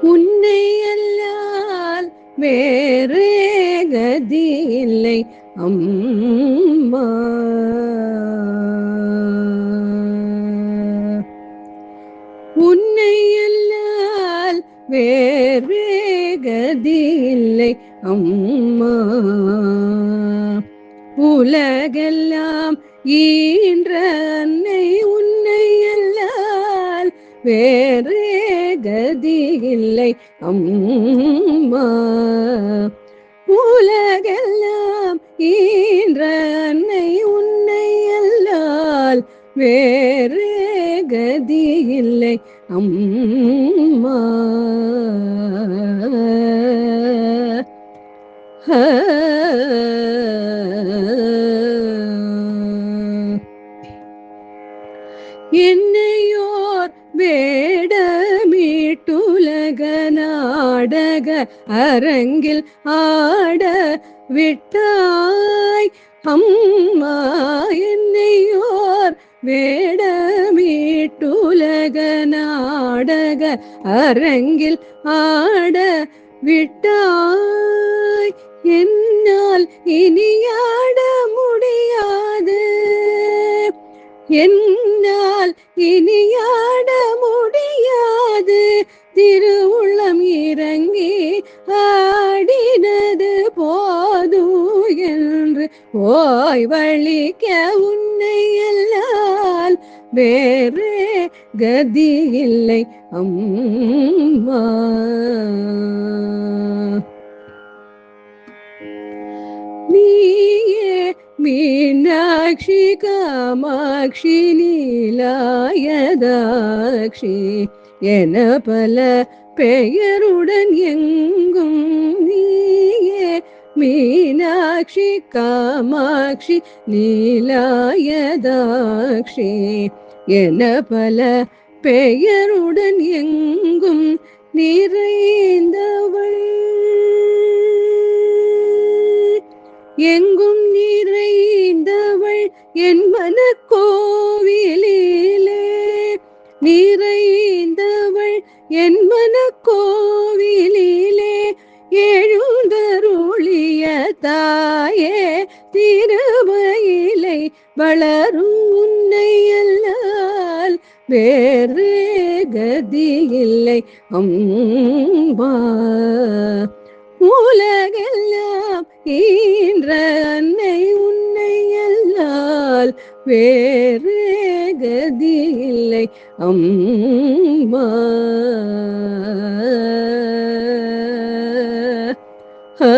உன்னை அல்லால் வேறே கதி இல்லை அம்மா. உன்னை அல்லால் வேறே கதி இல்லை அம்மா. உலகெல்லாம் ஈன்ற அன்னை உன்னை அல்லால் வேறே கதி இல்லை அம்மா. உலகெல்லாம் ஈன்ற அன்னை உன்னை அல்லால் வேறே கதி இல்லை அம்மா. என்னையோர் வேடமீட்டுலக நாடக அரங்கில் ஆட விட்டாய் அம்மா. என்னையோர் வேடமீட்டுலக நாடக அரங்கில் ஆட விட்டாய். என்னால் இனியாட முடியாது, என்னால் இனியாட முடியாது. திருவுள்ளம் இறங்கி ஆடினது போது என்று ஓய்வழிக்க உன்னை அல்லால் வேறே கதி இல்லை அம்மா. நீயே மீனாட்சி காமாட்சி நீலாயதாட்சி என பல பெயருடன் எங்கும் நீயே மீனாட்சி காமாட்சி நீலாயதாட்சி என பல பெயருடன் எங்கும் நிறைந்தவள். எங்கும் நிறைந்தவள் என் மனக்கோவிலிலே, நிறைந்தவள் என் மனக்கோவிலிலே. எழுந்தருளிய தாயே திருமயிலை வளரும் உன்னை அல்லால் வேறே கதி இல்லை அம்மா. உலகெல்லாம் ஈன்ற அன்னை உன்னை அல்லால் வேறே கதி இல்லை அம்மா. ஆ